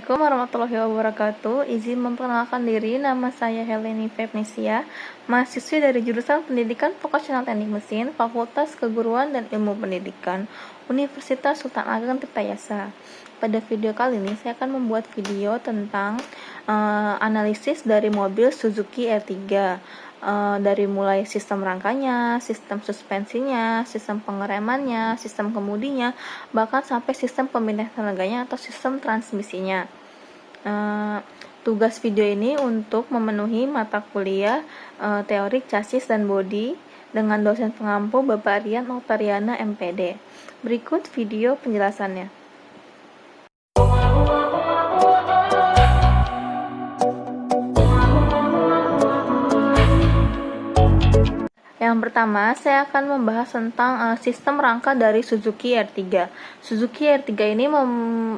Assalamualaikum warahmatullahi wabarakatuh. Izin memperkenalkan diri, nama saya Heleni Febnesia, mahasiswi dari jurusan Pendidikan Vokasional Teknik Mesin, Fakultas Keguruan dan Ilmu Pendidikan, Universitas Sultan Ageng Tirtayasa. Pada video kali ini, saya akan membuat video tentang analisis dari mobil Suzuki R3. Dari mulai sistem rangkanya, sistem suspensinya, sistem pengeremannya, sistem kemudinya, bahkan sampai sistem pemindahan tenaganya atau sistem transmisinya. Tugas video ini untuk memenuhi mata kuliah teorik chassis dan bodi dengan dosen pengampu Bapak Rian Oktariana MPD. Berikut video penjelasannya. Yang pertama, saya akan membahas tentang sistem rangka dari Suzuki R3. Suzuki R3 ini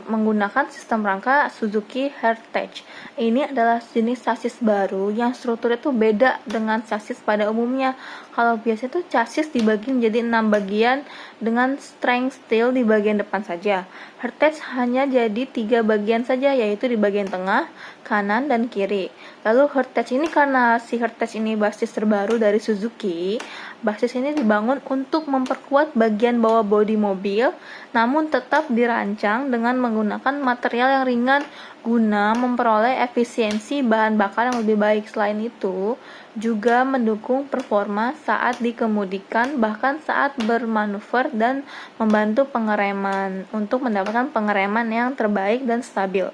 menggunakan sistem rangka Suzuki Heritage. Ini adalah jenis chassis baru yang strukturnya itu beda dengan chassis pada umumnya. Kalau biasa itu chassis dibagi menjadi 6 bagian dengan strength steel di bagian depan saja. Heritage hanya jadi 3 bagian saja, yaitu di bagian tengah, kanan, dan kiri. Lalu Heritage ini, karena si Heritage ini basis terbaru dari Suzuki, basis ini dibangun untuk memperkuat bagian bawah bodi mobil, namun tetap dirancang dengan menggunakan material yang ringan guna memperoleh efisiensi bahan bakar yang lebih baik. Selain itu, juga mendukung performa saat dikemudikan, bahkan saat bermanuver dan membantu pengereman untuk mendapatkan pengereman yang terbaik dan stabil.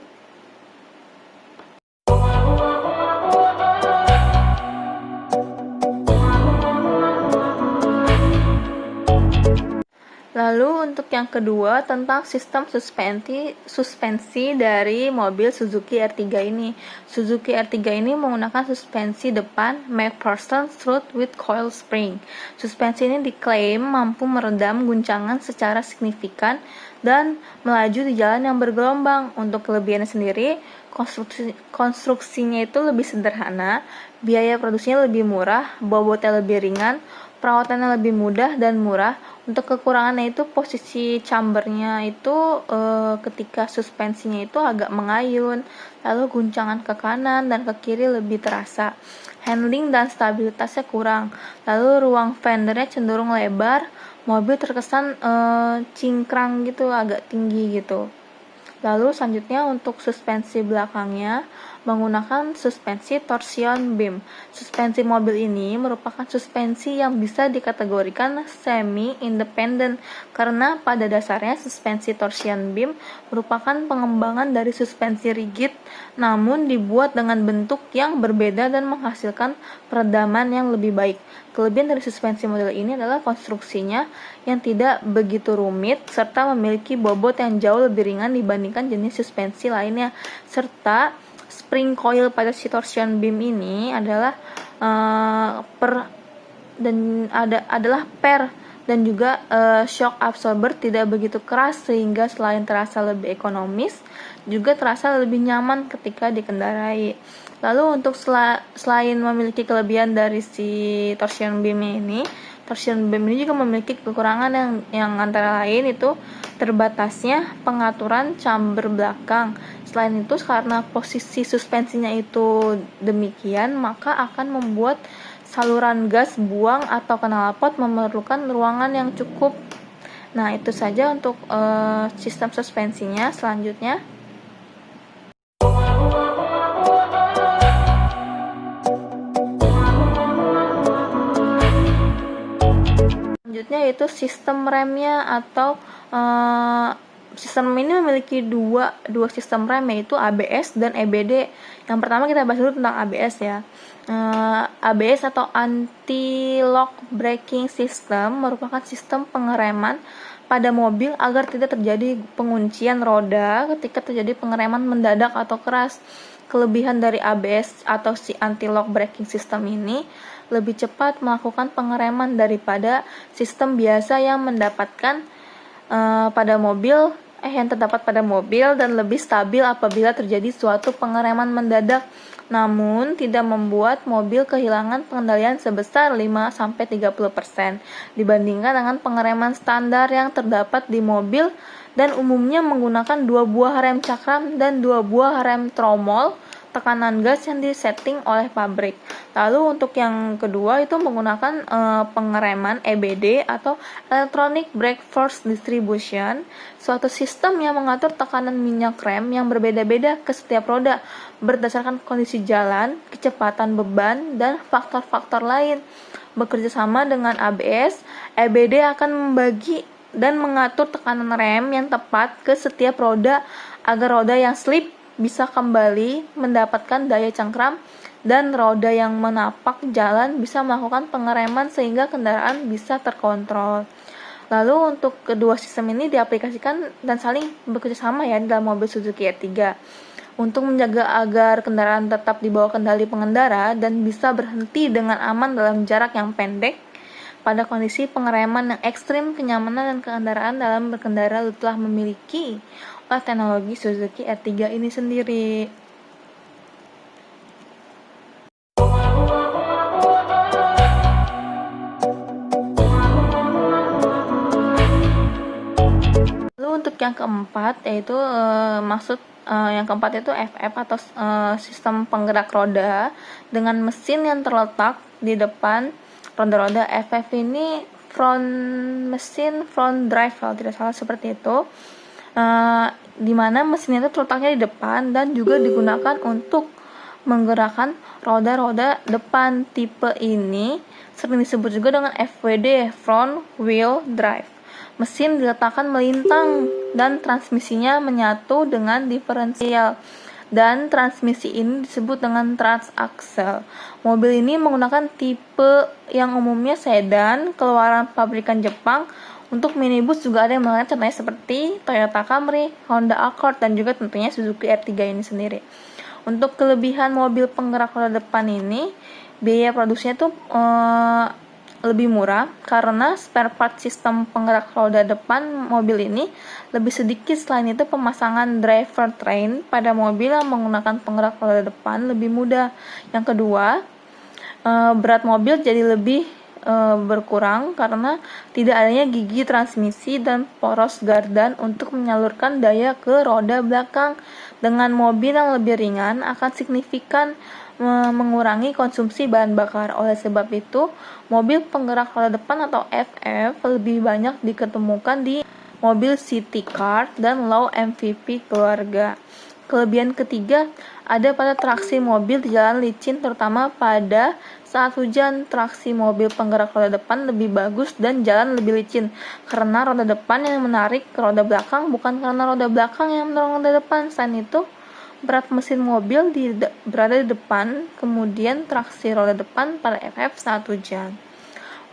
Lalu untuk yang kedua tentang sistem suspensi dari mobil Suzuki R3 ini. Suzuki R3 ini menggunakan suspensi depan McPherson Strut with Coil Spring. Suspensi ini diklaim mampu meredam guncangan secara signifikan dan melaju di jalan yang bergelombang. Untuk kelebihannya sendiri, konstruksinya itu lebih sederhana, biaya produksinya lebih murah, bobotnya lebih ringan, perawatannya lebih mudah dan murah. Untuk kekurangannya itu posisi chambernya itu ketika suspensinya itu agak mengayun, lalu guncangan ke kanan dan ke kiri lebih terasa. Handling dan stabilitasnya kurang. Lalu ruang fendernya cenderung lebar, mobil terkesan cingkrang gitu, agak tinggi gitu. Lalu selanjutnya untuk suspensi belakangnya menggunakan suspensi torsion beam. Suspensi mobil ini merupakan suspensi yang bisa dikategorikan semi-independent karena pada dasarnya suspensi torsion beam merupakan pengembangan dari suspensi rigid namun dibuat dengan bentuk yang berbeda dan menghasilkan peredaman yang lebih baik. Kelebihan dari suspensi model ini adalah konstruksinya yang tidak begitu rumit serta memiliki bobot yang jauh lebih ringan dibandingkan jenis suspensi lainnya, serta spring coil pada si torsion beam ini adalah per dan juga shock absorber tidak begitu keras sehingga selain terasa lebih ekonomis juga terasa lebih nyaman ketika dikendarai. Lalu untuk selain memiliki kelebihan dari si torsion beam ini juga memiliki kekurangan yang antara lain itu terbatasnya pengaturan chamber belakang. Selain itu, karena posisi suspensinya itu demikian, maka akan membuat saluran gas buang atau knalpot memerlukan ruangan yang cukup. Nah, itu saja untuk sistem suspensinya. Selanjutnya yaitu sistem remnya atau sistem ini memiliki dua sistem rem, yaitu ABS dan EBD. Yang pertama kita bahas dulu tentang ABS ya. ABS atau Anti-Lock Braking System merupakan sistem pengereman pada mobil agar tidak terjadi penguncian roda ketika terjadi pengereman mendadak atau keras. Kelebihan dari ABS atau si Anti-Lock Braking System ini lebih cepat melakukan pengereman daripada sistem biasa yang terdapat pada mobil dan lebih stabil apabila terjadi suatu pengereman mendadak, namun tidak membuat mobil kehilangan pengendalian sebesar 5-30% dibandingkan dengan pengereman standar yang terdapat di mobil dan umumnya menggunakan 2 buah rem cakram dan 2 buah rem tromol tekanan gas yang disetting oleh pabrik. Lalu untuk yang kedua itu menggunakan pengereman EBD atau Electronic Brake Force Distribution, suatu sistem yang mengatur tekanan minyak rem yang berbeda-beda ke setiap roda berdasarkan kondisi jalan, kecepatan beban, dan faktor-faktor lain. Bekerja sama dengan ABS, EBD akan membagi dan mengatur tekanan rem yang tepat ke setiap roda agar roda yang slip bisa kembali mendapatkan daya cengkram dan roda yang menapak jalan bisa melakukan pengereman sehingga kendaraan bisa terkontrol. Lalu untuk kedua sistem ini diaplikasikan dan saling bekerja sama ya dalam mobil Suzuki R3 untuk menjaga agar kendaraan tetap di bawah kendali pengendara dan bisa berhenti dengan aman dalam jarak yang pendek. Pada kondisi pengereman yang ekstrim, kenyamanan dan kendaraan dalam berkendara telah memiliki oleh teknologi Suzuki R3 ini sendiri. Lalu untuk yang keempat yaitu yang keempat itu FF atau sistem penggerak roda dengan mesin yang terletak di depan roda-roda. FF ini front drive kalau tidak salah seperti itu, di mana mesin itu terletaknya di depan dan juga digunakan untuk menggerakkan roda-roda depan. Tipe ini sering disebut juga dengan FWD, front wheel drive. Mesin diletakkan melintang dan transmisinya menyatu dengan diferensial, dan transmisi ini disebut dengan transaxle. Mobil ini menggunakan tipe yang umumnya sedan keluaran pabrikan Jepang. Untuk minibus juga ada yang menggunakan contohnya seperti Toyota Camry, Honda Accord, dan juga tentunya Suzuki R3 ini sendiri. Untuk kelebihan mobil penggerak roda depan ini, biaya produksinya tuh lebih murah karena spare part sistem penggerak roda depan mobil ini lebih sedikit. Selain itu, pemasangan driver train pada mobil yang menggunakan penggerak roda depan lebih mudah. Yang kedua, berat mobil jadi lebih berkurang karena tidak adanya gigi transmisi dan poros gardan untuk menyalurkan daya ke roda belakang. Dengan mobil yang lebih ringan akan signifikan mengurangi konsumsi bahan bakar. Oleh sebab itu, mobil penggerak roda depan atau FF lebih banyak diketemukan di mobil city car dan low MPV keluarga. Kelebihan ketiga ada pada traksi mobil di jalan licin, terutama pada saat hujan. Traksi mobil penggerak roda depan lebih bagus dan jalan lebih licin karena roda depan yang menarik ke roda belakang, bukan karena roda belakang yang mendorong roda depan. Selain itu, berat mesin mobil berada di depan, kemudian traksi roda depan pada FF saat hujan.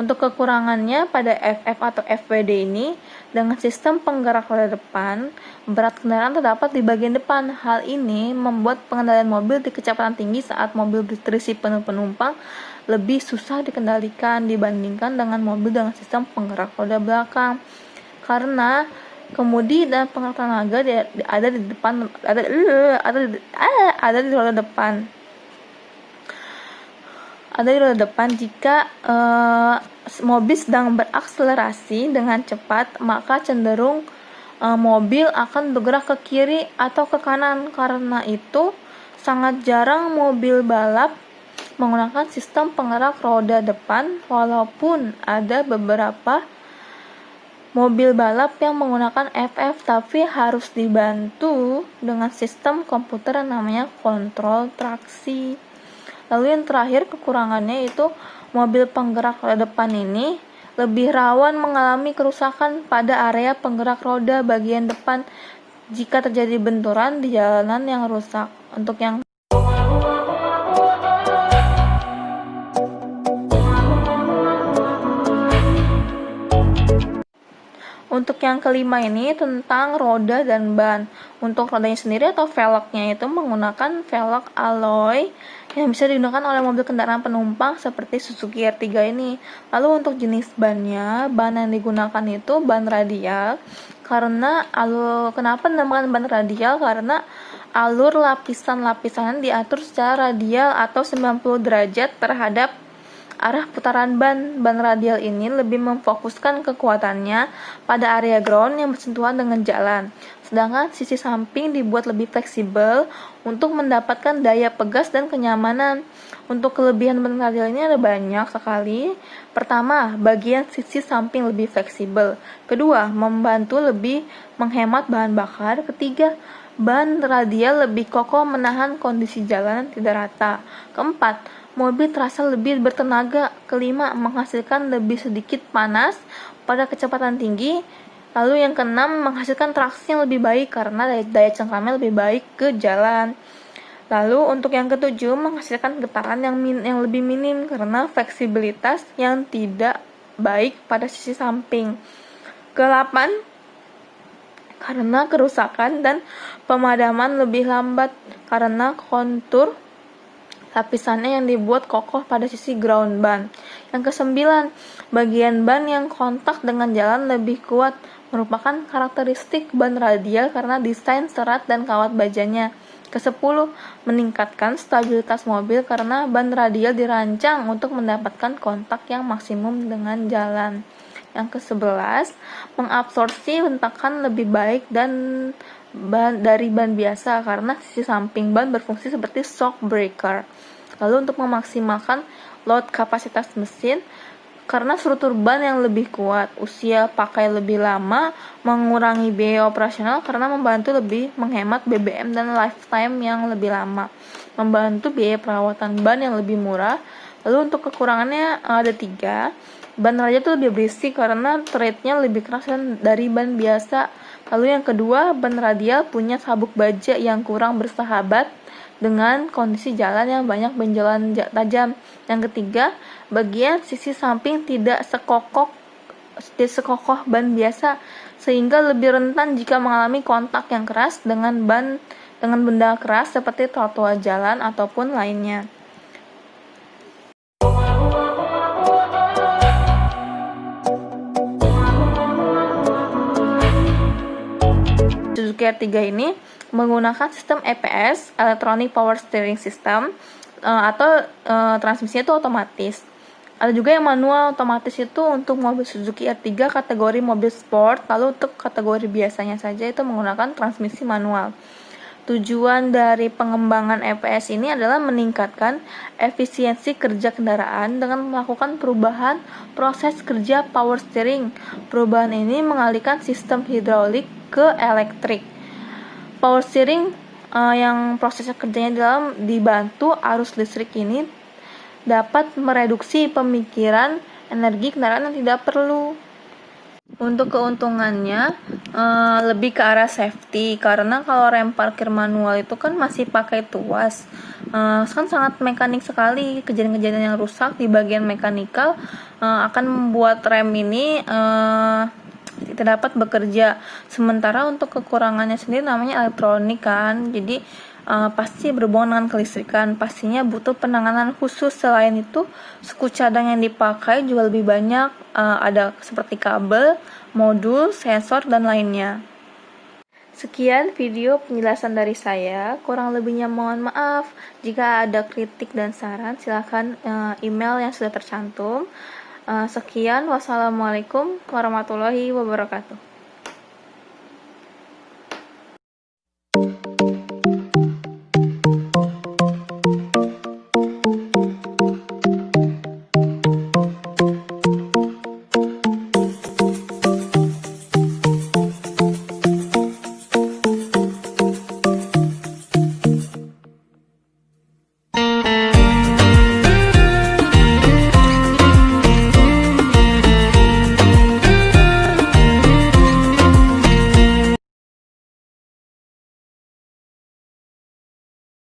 Untuk kekurangannya pada FF atau FWD ini, dengan sistem penggerak roda depan, berat kendaraan terdapat di bagian depan. Hal ini membuat pengendalian mobil di kecepatan tinggi saat mobil terisi penuh penumpang lebih susah dikendalikan dibandingkan dengan mobil dengan sistem penggerak roda belakang. Karena kemudi dan penggerak tenaga ada di depan, ada di roda depan. Ada di roda depan. Jika mobil sedang berakselerasi dengan cepat, maka cenderung mobil akan bergerak ke kiri atau ke kanan. Karena itu, sangat jarang mobil balap menggunakan sistem penggerak roda depan, walaupun ada beberapa mobil balap yang menggunakan FF, tapi harus dibantu dengan sistem komputer yang namanya kontrol traksi. Lalu yang terakhir, kekurangannya itu mobil penggerak roda depan ini lebih rawan mengalami kerusakan pada area penggerak roda bagian depan jika terjadi benturan di jalanan yang rusak. Untuk yang kelima ini tentang roda dan ban. Untuk rodanya sendiri atau velgnya itu menggunakan velg alloy yang bisa digunakan oleh mobil kendaraan penumpang seperti Suzuki R3 ini. Lalu untuk jenis bannya, ban yang digunakan itu ban radial. Kenapa dinamakan ban radial? Karena alur lapisan-lapisan diatur secara radial atau 90 derajat terhadap arah putaran ban radial ini lebih memfokuskan kekuatannya pada area ground yang bersentuhan dengan jalan. Sedangkan sisi samping dibuat lebih fleksibel untuk mendapatkan daya pegas dan kenyamanan. Untuk kelebihan ban radial ini ada banyak sekali. Pertama, bagian sisi samping lebih fleksibel. Kedua, membantu lebih menghemat bahan bakar. Ketiga, ban radial lebih kokoh menahan kondisi jalan tidak rata. Keempat, mobil terasa lebih bertenaga. Kelima, menghasilkan lebih sedikit panas pada kecepatan tinggi. Lalu yang keenam, menghasilkan traksi yang lebih baik karena daya cengkramnya lebih baik ke jalan. Lalu untuk yang ketujuh, menghasilkan getaran yang lebih minim karena fleksibilitas yang tidak baik pada sisi samping. Kedelapan, karena kerusakan dan pemadaman lebih lambat karena kontur lapisannya yang dibuat kokoh pada sisi ground ban. Yang kesembilan, bagian ban yang kontak dengan jalan lebih kuat, merupakan karakteristik ban radial karena desain serat dan kawat bajanya. Ke-10, meningkatkan stabilitas mobil karena ban radial dirancang untuk mendapatkan kontak yang maksimum dengan jalan. Yang ke-11, mengabsorpsi hentakan lebih baik dari ban biasa karena sisi samping ban berfungsi seperti shock breaker. Lalu untuk memaksimalkan load kapasitas mesin karena struktur ban yang lebih kuat, usia pakai lebih lama, mengurangi biaya operasional karena membantu lebih menghemat BBM dan lifetime yang lebih lama, membantu biaya perawatan ban yang lebih murah. Lalu untuk kekurangannya ada 3. Ban radial itu lebih berisik karena treadnya lebih keras dari ban biasa. Lalu yang kedua, ban radial punya sabuk baja yang kurang bersahabat dengan kondisi jalan yang banyak benjolan tajam. Yang ketiga, bagian sisi samping tidak sekokoh ban biasa, sehingga lebih rentan jika mengalami kontak yang keras dengan benda keras seperti trotoar jalan ataupun lainnya. Suzuki R3 ini menggunakan sistem EPS (Electronic Power Steering System) atau transmisinya itu otomatis. Ada juga yang manual. Otomatis itu untuk mobil Suzuki R3 kategori mobil sport, lalu untuk kategori biasanya saja itu menggunakan transmisi manual. Tujuan dari pengembangan EPS ini adalah meningkatkan efisiensi kerja kendaraan dengan melakukan perubahan proses kerja power steering. Perubahan ini mengalihkan sistem hidraulik ke elektrik. Power steering yang proses kerjanya dalam dibantu arus listrik ini dapat mereduksi pemikiran energi kendaraan yang tidak perlu. Untuk keuntungannya lebih ke arah safety, karena kalau rem parkir manual itu kan masih pakai tuas, kan sangat mekanik sekali. Kejadian-kejadian yang rusak di bagian mekanikal akan membuat rem ini tidak dapat bekerja. Sementara untuk kekurangannya sendiri namanya elektronik kan, jadi pasti berhubungan dengan kelistrikan, pastinya butuh penanganan khusus. Selain itu, suku cadang yang dipakai juga lebih banyak, ada seperti kabel, modul, sensor, dan lainnya. Sekian video penjelasan dari saya, kurang lebihnya mohon maaf. Jika ada kritik dan saran, silakan email yang sudah tercantum. Sekian, wassalamualaikum warahmatullahi wabarakatuh.